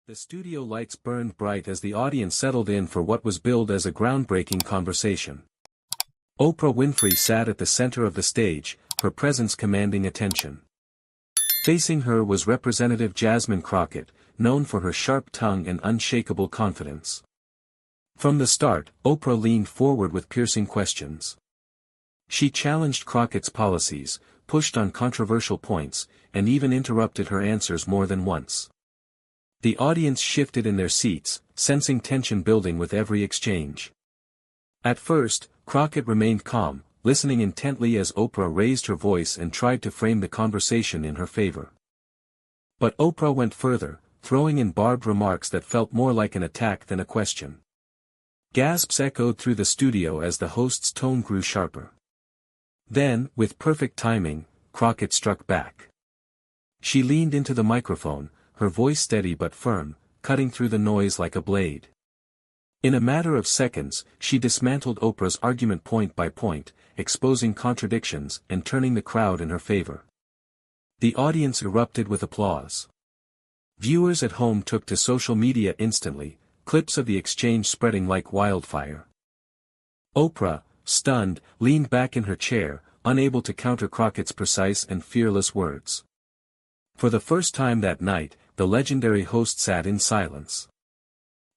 The studio lights burned bright as the audience settled in for what was billed as a groundbreaking conversation. Oprah Winfrey sat at the center of the stage, her presence commanding attention. Facing her was Representative Jasmine Crockett, known for her sharp tongue and unshakable confidence. From the start, Oprah leaned forward with piercing questions. She challenged Crockett's policies, pushed on controversial points, and even interrupted her answers more than once. The audience shifted in their seats, sensing tension building with every exchange. At first, Crockett remained calm, listening intently as Oprah raised her voice and tried to frame the conversation in her favor. But Oprah went further, throwing in barbed remarks that felt more like an attack than a question. Gasps echoed through the studio as the host's tone grew sharper. Then, with perfect timing, Crockett struck back. She leaned into the microphone, her voice steady but firm, cutting through the noise like a blade. In a matter of seconds, she dismantled Oprah's argument point by point, exposing contradictions and turning the crowd in her favor. The audience erupted with applause. Viewers at home took to social media instantly, clips of the exchange spreading like wildfire. Oprah, stunned, leaned back in her chair, unable to counter Crockett's precise and fearless words. For the first time that night, the legendary host sat in silence.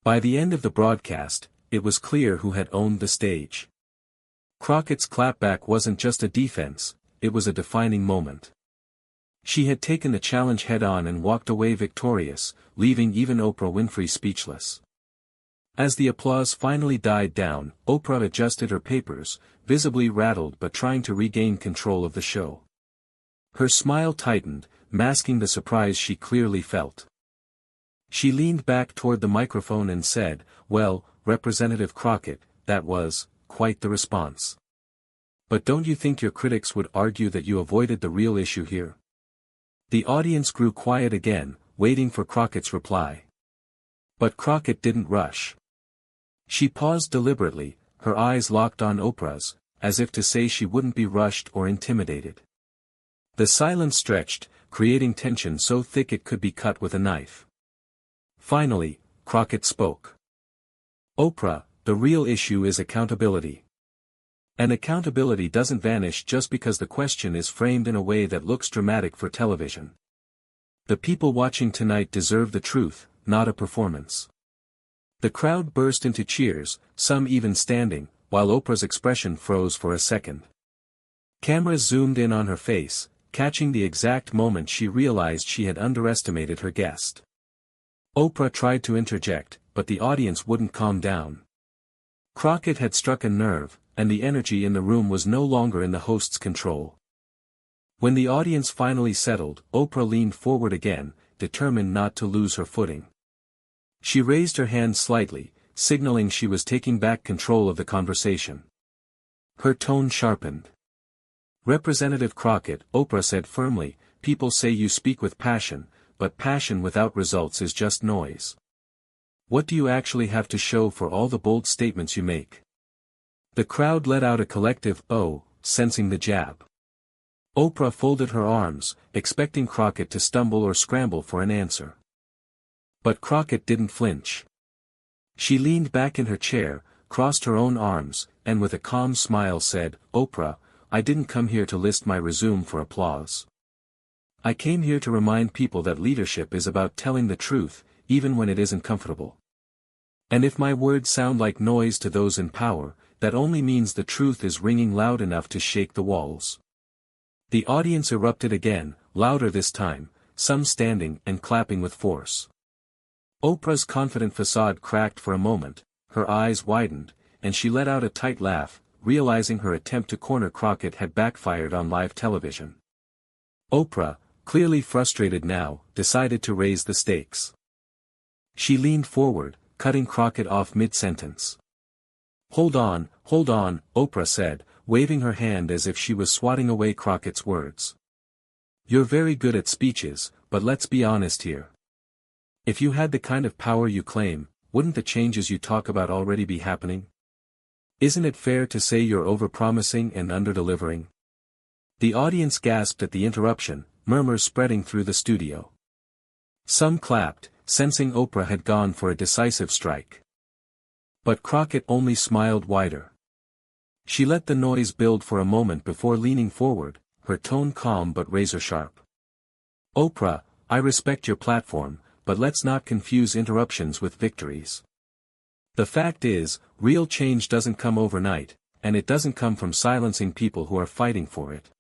By the end of the broadcast, it was clear who had owned the stage. Crockett's clapback wasn't just a defense, it was a defining moment. She had taken the challenge head-on and walked away victorious, leaving even Oprah Winfrey speechless. As the applause finally died down, Oprah adjusted her papers, visibly rattled but trying to regain control of the show. Her smile tightened, masking the surprise she clearly felt. She leaned back toward the microphone and said, "Well, Representative Crockett, that was quite the response. But don't you think your critics would argue that you avoided the real issue here?" The audience grew quiet again, waiting for Crockett's reply. But Crockett didn't rush. She paused deliberately, her eyes locked on Oprah's, as if to say she wouldn't be rushed or intimidated. The silence stretched, creating tension so thick it could be cut with a knife. Finally, Crockett spoke. "Oprah, the real issue is accountability. And accountability doesn't vanish just because the question is framed in a way that looks dramatic for television. The people watching tonight deserve the truth, not a performance." The crowd burst into cheers, some even standing, while Oprah's expression froze for a second. Cameras zoomed in on her face, catching the exact moment she realized she had underestimated her guest. Oprah tried to interject, but the audience wouldn't calm down. Crockett had struck a nerve, and the energy in the room was no longer in the host's control. When the audience finally settled, Oprah leaned forward again, determined not to lose her footing. She raised her hand slightly, signaling she was taking back control of the conversation. Her tone sharpened. "Representative Crockett," Oprah said firmly, "people say you speak with passion, but passion without results is just noise. What do you actually have to show for all the bold statements you make?" The crowd let out a collective "oh," sensing the jab. Oprah folded her arms, expecting Crockett to stumble or scramble for an answer. But Crockett didn't flinch. She leaned back in her chair, crossed her own arms, and with a calm smile said, "Oprah, I didn't come here to list my resume for applause. I came here to remind people that leadership is about telling the truth, even when it isn't comfortable. And if my words sound like noise to those in power, that only means the truth is ringing loud enough to shake the walls." The audience erupted again, louder this time, some standing and clapping with force. Oprah's confident facade cracked for a moment, her eyes widened, and she let out a tight laugh, realizing her attempt to corner Crockett had backfired on live television. Oprah, clearly frustrated now, decided to raise the stakes. She leaned forward, cutting Crockett off mid-sentence. Hold on," Oprah said, waving her hand as if she was swatting away Crockett's words. "You're very good at speeches, but let's be honest here. If you had the kind of power you claim, wouldn't the changes you talk about already be happening? Isn't it fair to say you're overpromising and underdelivering?" The audience gasped at the interruption, murmurs spreading through the studio. Some clapped, sensing Oprah had gone for a decisive strike. But Crockett only smiled wider. She let the noise build for a moment before leaning forward, her tone calm but razor-sharp. "Oprah, I respect your platform, but let's not confuse interruptions with victories. The fact is, real change doesn't come overnight, and it doesn't come from silencing people who are fighting for it.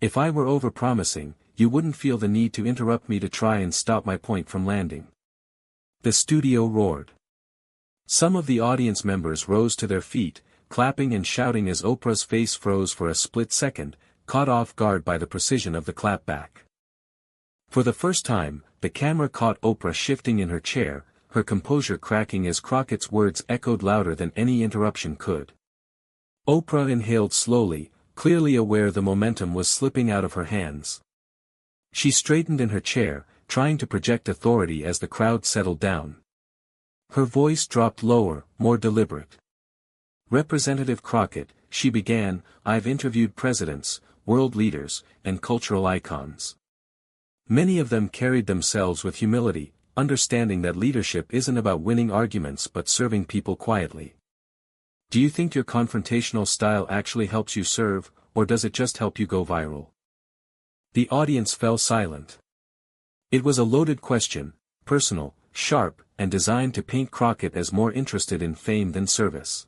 If I were overpromising, you wouldn't feel the need to interrupt me to try and stop my point from landing." The studio roared. Some of the audience members rose to their feet, clapping and shouting as Oprah's face froze for a split second, caught off guard by the precision of the clapback. For the first time, the camera caught Oprah shifting in her chair, her composure cracking as Crockett's words echoed louder than any interruption could. Oprah inhaled slowly, clearly aware the momentum was slipping out of her hands. She straightened in her chair, trying to project authority as the crowd settled down. Her voice dropped lower, more deliberate. "Representative Crockett," she began, "I've interviewed presidents, world leaders, and cultural icons. Many of them carried themselves with humility, understanding that leadership isn't about winning arguments but serving people quietly. Do you think your confrontational style actually helps you serve, or does it just help you go viral?" The audience fell silent. It was a loaded question, personal, sharp, and designed to paint Crockett as more interested in fame than service.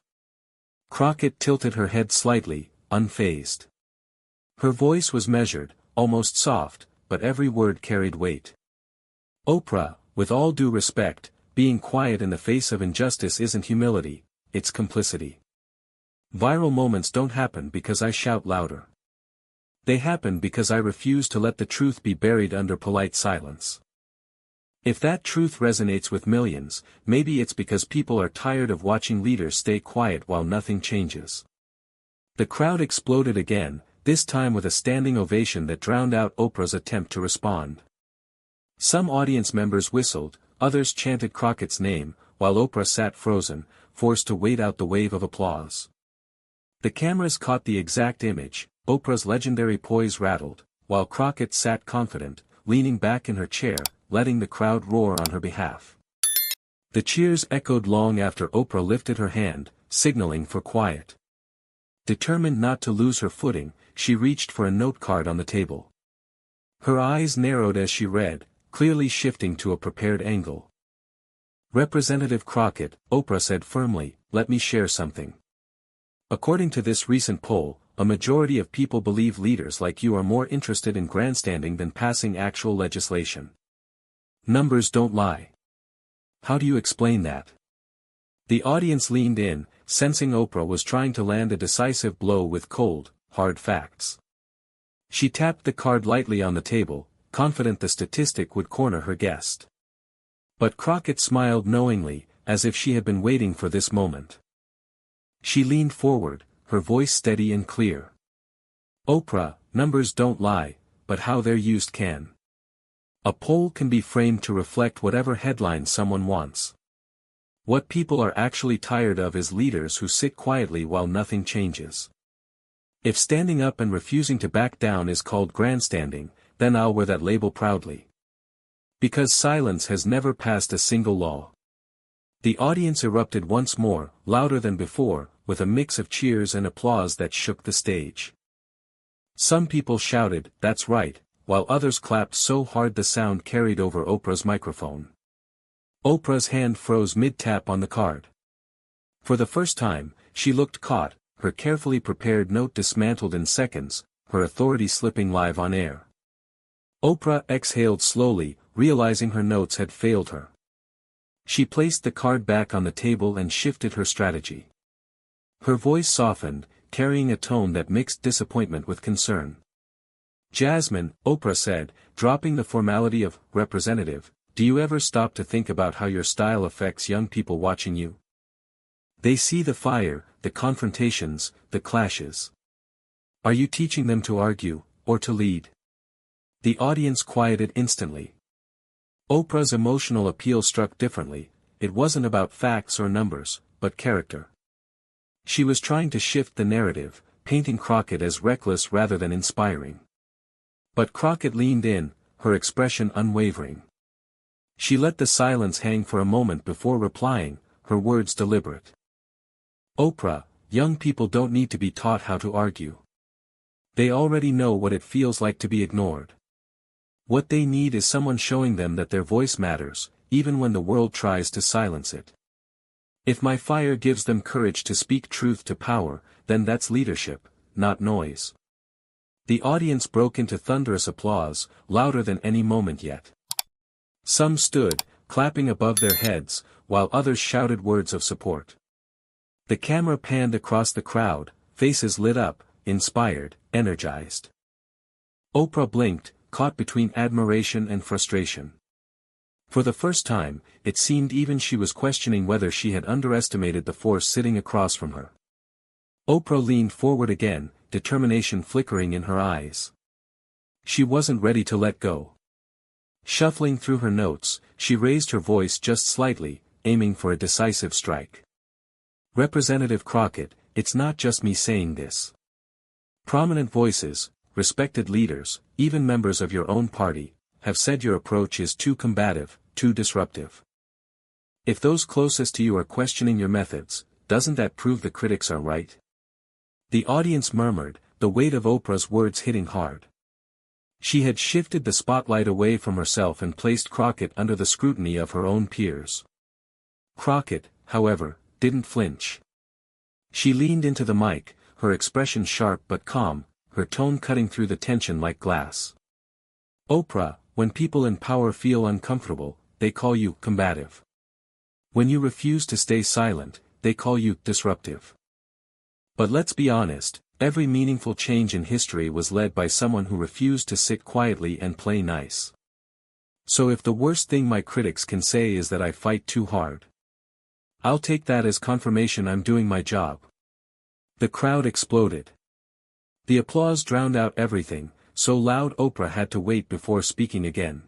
Crockett tilted her head slightly, unfazed. Her voice was measured, almost soft, but every word carried weight. "Oprah, with all due respect, being quiet in the face of injustice isn't humility, it's complicity. Viral moments don't happen because I shout louder. They happen because I refuse to let the truth be buried under polite silence. If that truth resonates with millions, maybe it's because people are tired of watching leaders stay quiet while nothing changes." The crowd exploded again, this time with a standing ovation that drowned out Oprah's attempt to respond. Some audience members whistled, others chanted Crockett's name, while Oprah sat frozen, forced to wait out the wave of applause. The cameras caught the exact image. Oprah's legendary poise rattled, while Crockett sat confident, leaning back in her chair, letting the crowd roar on her behalf. The cheers echoed long after Oprah lifted her hand, signaling for quiet. Determined not to lose her footing, she reached for a note card on the table. Her eyes narrowed as she read, clearly shifting to a prepared angle. "Representative Crockett," Oprah said firmly, "let me share something. According to this recent poll, a majority of people believe leaders like you are more interested in grandstanding than passing actual legislation. Numbers don't lie. How do you explain that?" The audience leaned in, sensing Oprah was trying to land a decisive blow with cold, hard facts. She tapped the card lightly on the table, confident the statistic would corner her guest. But Crockett smiled knowingly, as if she had been waiting for this moment. She leaned forward, her voice steady and clear. "Oprah, numbers don't lie, but how they're used can. A poll can be framed to reflect whatever headline someone wants. What people are actually tired of is leaders who sit quietly while nothing changes. If standing up and refusing to back down is called grandstanding, then I'll wear that label proudly. Because silence has never passed a single law." The audience erupted once more, louder than before, with a mix of cheers and applause that shook the stage. Some people shouted, "That's right," while others clapped so hard the sound carried over Oprah's microphone. Oprah's hand froze mid-tap on the card. For the first time, she looked caught, her carefully prepared note dismantled in seconds, her authority slipping live on air. Oprah exhaled slowly, realizing her notes had failed her. She placed the card back on the table and shifted her strategy. Her voice softened, carrying a tone that mixed disappointment with concern. "Jasmine," Oprah said, dropping the formality of representative, "do you ever stop to think about how your style affects young people watching you? They see the fire, the confrontations, the clashes. Are you teaching them to argue, or to lead?" The audience quieted instantly. Oprah's emotional appeal struck differently. It wasn't about facts or numbers, but character. She was trying to shift the narrative, painting Crockett as reckless rather than inspiring. But Crockett leaned in, her expression unwavering. She let the silence hang for a moment before replying, her words deliberate. Oprah, young people don't need to be taught how to argue. They already know what it feels like to be ignored. What they need is someone showing them that their voice matters, even when the world tries to silence it. If my fire gives them courage to speak truth to power, then that's leadership, not noise. The audience broke into thunderous applause, louder than any moment yet. Some stood, clapping above their heads, while others shouted words of support. The camera panned across the crowd, faces lit up, inspired, energized. Oprah blinked, caught between admiration and frustration. For the first time, it seemed even she was questioning whether she had underestimated the force sitting across from her. Oprah leaned forward again, determination flickering in her eyes. She wasn't ready to let go. Shuffling through her notes, she raised her voice just slightly, aiming for a decisive strike. Representative Crockett, it's not just me saying this. Prominent voices, respected leaders, even members of your own party, have said your approach is too combative, too disruptive. If those closest to you are questioning your methods, doesn't that prove the critics are right? The audience murmured, the weight of Oprah's words hitting hard. She had shifted the spotlight away from herself and placed Crockett under the scrutiny of her own peers. Crockett, however, didn't flinch. She leaned into the mic, her expression sharp but calm, her tone cutting through the tension like glass. Oprah, when people in power feel uncomfortable, they call you combative. When you refuse to stay silent, they call you disruptive. But let's be honest, every meaningful change in history was led by someone who refused to sit quietly and play nice. So if the worst thing my critics can say is that I fight too hard, I'll take that as confirmation I'm doing my job. The crowd exploded. The applause drowned out everything, so loud Oprah had to wait before speaking again.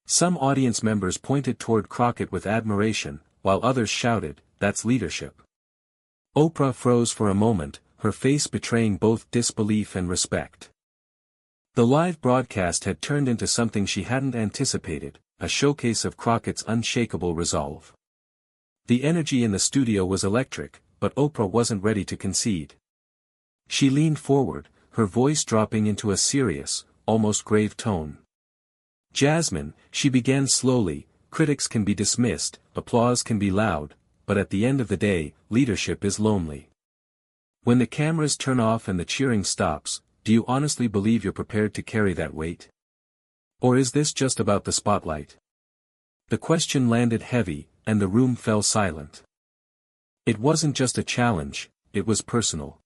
Some audience members pointed toward Crockett with admiration, while others shouted, "That's leadership." Oprah froze for a moment, her face betraying both disbelief and respect. The live broadcast had turned into something she hadn't anticipated, a showcase of Crockett's unshakable resolve. The energy in the studio was electric, but Oprah wasn't ready to concede. She leaned forward, her voice dropping into a serious, almost grave tone. "Jasmine," she began slowly, "critics can be dismissed, applause can be loud, but at the end of the day, leadership is lonely. When the cameras turn off and the cheering stops, do you honestly believe you're prepared to carry that weight? Or is this just about the spotlight?" The question landed heavy, and the room fell silent. It wasn't just a challenge, it was personal.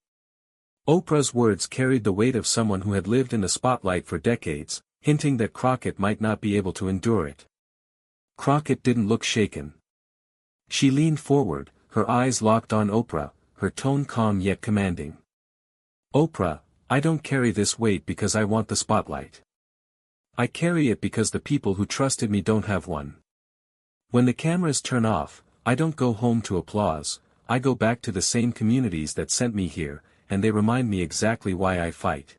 Oprah's words carried the weight of someone who had lived in the spotlight for decades, hinting that Crockett might not be able to endure it. Crockett didn't look shaken. She leaned forward, her eyes locked on Oprah, her tone calm yet commanding. "Oprah, I don't carry this weight because I want the spotlight. I carry it because the people who trusted me don't have one. When the cameras turn off, I don't go home to applause, I go back to the same communities that sent me here, and they remind me exactly why I fight."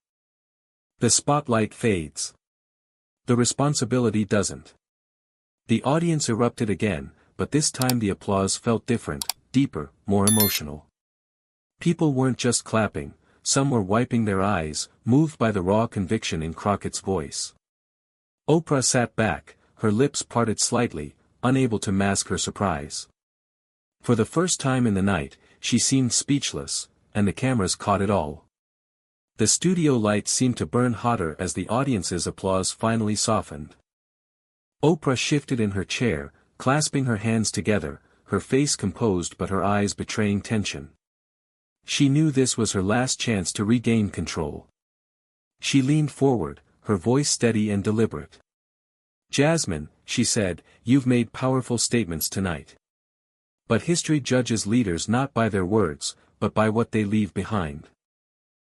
The spotlight fades. The responsibility doesn't. The audience erupted again, but this time the applause felt different, deeper, more emotional. People weren't just clapping, some were wiping their eyes, moved by the raw conviction in Crockett's voice. Oprah sat back, her lips parted slightly, unable to mask her surprise. For the first time in the night, she seemed speechless, and the cameras caught it all. The studio lights seemed to burn hotter as the audience's applause finally softened. Oprah shifted in her chair, clasping her hands together, her face composed but her eyes betraying tension. She knew this was her last chance to regain control. She leaned forward, her voice steady and deliberate. "Jasmine," she said, "you've made powerful statements tonight. But history judges leaders not by their words, but by what they leave behind.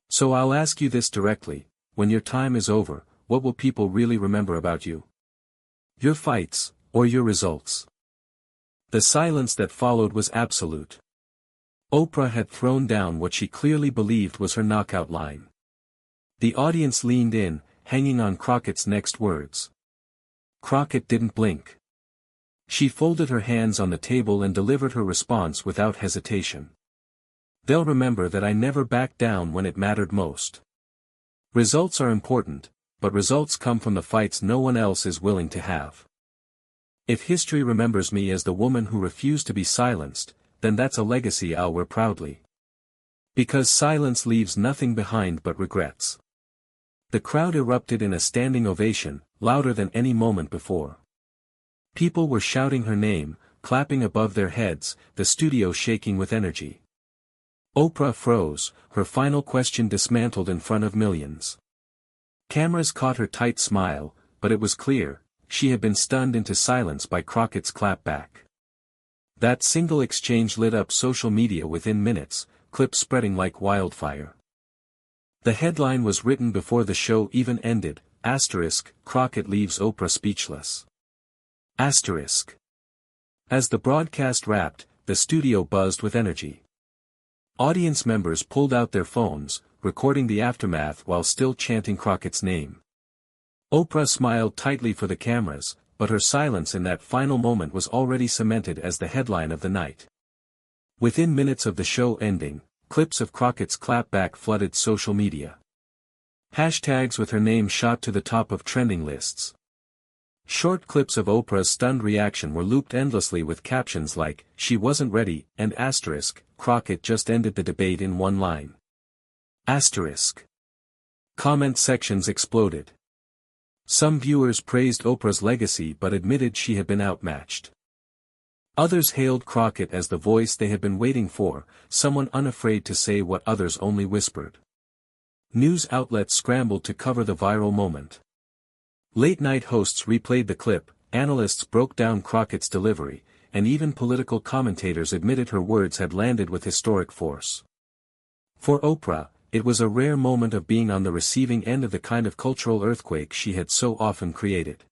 So I'll ask you this directly, when your time is over, what will people really remember about you? Your fights, or your results?" The silence that followed was absolute. Oprah had thrown down what she clearly believed was her knockout line. The audience leaned in, hanging on Crockett's next words. Crockett didn't blink. She folded her hands on the table and delivered her response without hesitation. They'll remember that I never backed down when it mattered most. Results are important, but results come from the fights no one else is willing to have. If history remembers me as the woman who refused to be silenced, then that's a legacy I'll wear proudly. Because silence leaves nothing behind but regrets. The crowd erupted in a standing ovation, louder than any moment before. People were shouting her name, clapping above their heads, the studio shaking with energy. Oprah froze, her final question dismantled in front of millions. Cameras caught her tight smile, but it was clear, she had been stunned into silence by Crockett's clapback. That single exchange lit up social media within minutes, clips spreading like wildfire. The headline was written before the show even ended, Crockett leaves Oprah speechless. As the broadcast wrapped, the studio buzzed with energy. Audience members pulled out their phones, recording the aftermath while still chanting Crockett's name. Oprah smiled tightly for the cameras, but her silence in that final moment was already cemented as the headline of the night. Within minutes of the show ending, clips of Crockett's clapback flooded social media. Hashtags with her name shot to the top of trending lists. Short clips of Oprah's stunned reaction were looped endlessly with captions like, "She wasn't ready," and Crockett just ended the debate in one line. Comment sections exploded. Some viewers praised Oprah's legacy but admitted she had been outmatched. Others hailed Crockett as the voice they had been waiting for, someone unafraid to say what others only whispered. News outlets scrambled to cover the viral moment. Late-night hosts replayed the clip, analysts broke down Crockett's delivery, and even political commentators admitted her words had landed with historic force. For Oprah, it was a rare moment of being on the receiving end of the kind of cultural earthquake she had so often created.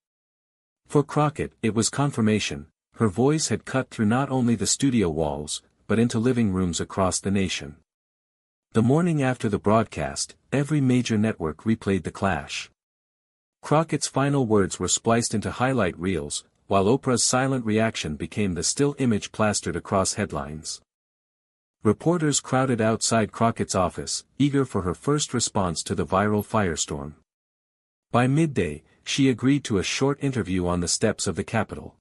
For Crockett, it was confirmation, her voice had cut through not only the studio walls, but into living rooms across the nation. The morning after the broadcast, every major network replayed the clash. Crockett's final words were spliced into highlight reels, while Oprah's silent reaction became the still image plastered across headlines. Reporters crowded outside Crockett's office, eager for her first response to the viral firestorm. By midday, she agreed to a short interview on the steps of the Capitol.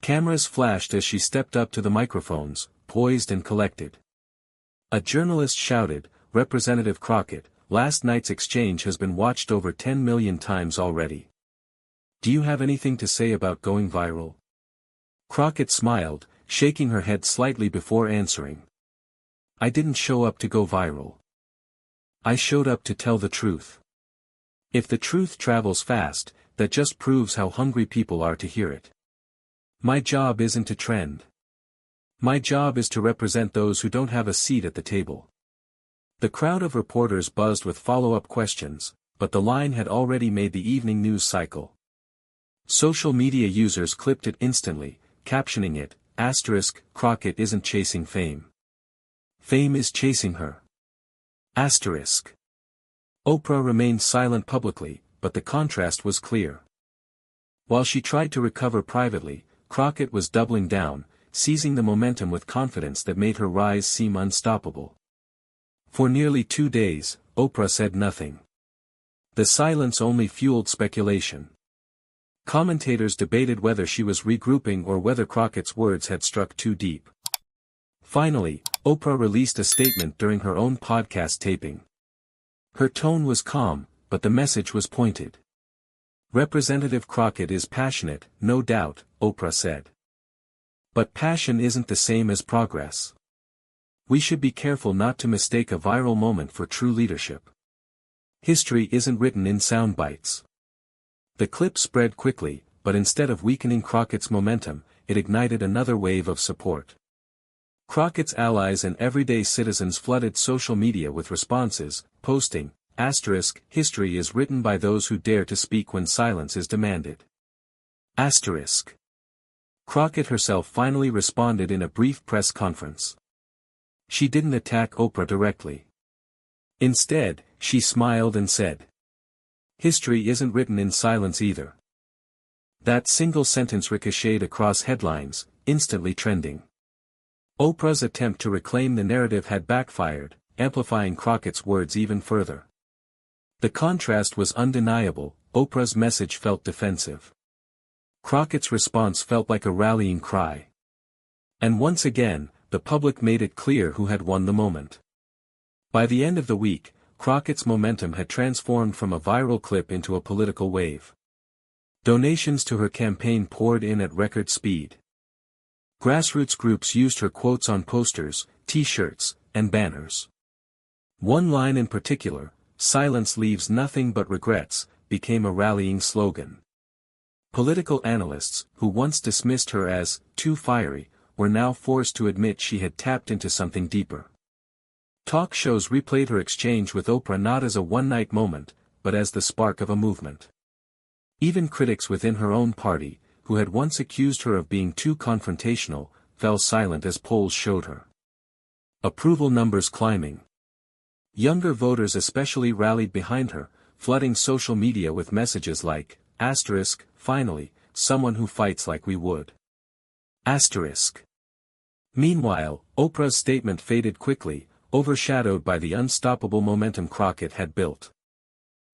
Cameras flashed as she stepped up to the microphones, poised and collected. A journalist shouted, "Representative Crockett, last night's exchange has been watched over 10 million times already. Do you have anything to say about going viral?" Crockett smiled, shaking her head slightly before answering. "I didn't show up to go viral. I showed up to tell the truth. If the truth travels fast, that just proves how hungry people are to hear it. My job isn't to trend. My job is to represent those who don't have a seat at the table." The crowd of reporters buzzed with follow-up questions, but the line had already made the evening news cycle. Social media users clipped it instantly, captioning it, "Crockett isn't chasing fame. Fame is chasing her." Oprah remained silent publicly, but the contrast was clear. While she tried to recover privately, Crockett was doubling down, seizing the momentum with confidence that made her rise seem unstoppable. For nearly 2 days, Oprah said nothing. The silence only fueled speculation. Commentators debated whether she was regrouping or whether Crockett's words had struck too deep. Finally, Oprah released a statement during her own podcast taping. Her tone was calm, but the message was pointed. "Representative Crockett is passionate, no doubt," Oprah said. "But passion isn't the same as progress. We should be careful not to mistake a viral moment for true leadership. History isn't written in sound bites." The clip spread quickly, but instead of weakening Crockett's momentum, it ignited another wave of support. Crockett's allies and everyday citizens flooded social media with responses, posting, "History is written by those who dare to speak when silence is demanded." Crockett herself finally responded in a brief press conference. She didn't attack Oprah directly. Instead, she smiled and said, "History isn't written in silence either. That single sentence ricocheted across headlines, instantly trending. Oprah's attempt to reclaim the narrative had backfired, amplifying Crockett's words even further. The contrast was undeniable. Oprah's message felt defensive. Crockett's response felt like a rallying cry. And once again, the public made it clear who had won the moment. By the end of the week, Crockett's momentum had transformed from a viral clip into a political wave. Donations to her campaign poured in at record speed. Grassroots groups used her quotes on posters, T-shirts, and banners. One line in particular, "Silence leaves nothing but regrets," became a rallying slogan. Political analysts, who once dismissed her as too fiery, were now forced to admit she had tapped into something deeper. Talk shows replayed her exchange with Oprah not as a one-night moment, but as the spark of a movement. Even critics within her own party, who had once accused her of being too confrontational, fell silent as polls showed her. Approval numbers climbing. Younger voters especially rallied behind her, flooding social media with messages like, "Finally, someone who fights like we would." Meanwhile, Oprah's statement faded quickly, overshadowed by the unstoppable momentum Crockett had built.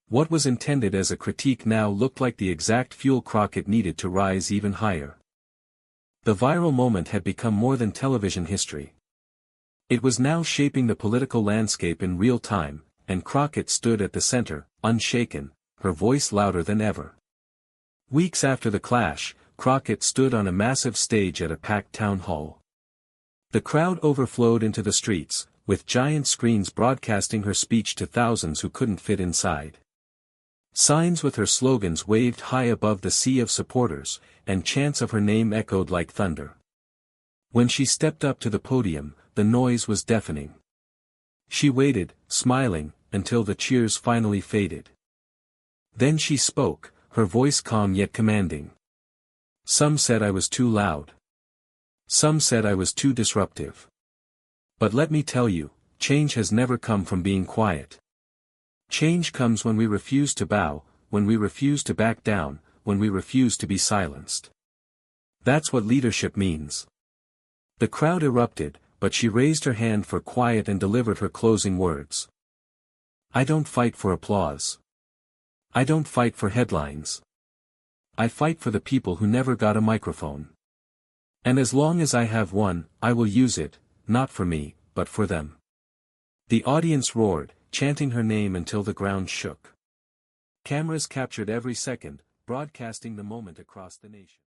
What was intended as a critique now looked like the exact fuel Crockett needed to rise even higher. The viral moment had become more than television history. It was now shaping the political landscape in real time, and Crockett stood at the center, unshaken, her voice louder than ever. Weeks after the clash, Crockett stood on a massive stage at a packed town hall. The crowd overflowed into the streets, with giant screens broadcasting her speech to thousands who couldn't fit inside. Signs with her slogans waved high above the sea of supporters, and chants of her name echoed like thunder. When she stepped up to the podium, the noise was deafening. She waited, smiling, until the cheers finally faded. Then she spoke, her voice calm yet commanding. "Some said I was too loud. Some said I was too disruptive. But let me tell you, change has never come from being quiet. Change comes when we refuse to bow, when we refuse to back down, when we refuse to be silenced. That's what leadership means." The crowd erupted, but she raised her hand for quiet and delivered her closing words. "I don't fight for applause. I don't fight for headlines. I fight for the people who never got a microphone. And as long as I have one, I will use it, not for me, but for them." The audience roared, chanting her name until the ground shook. Cameras captured every second, broadcasting the moment across the nation.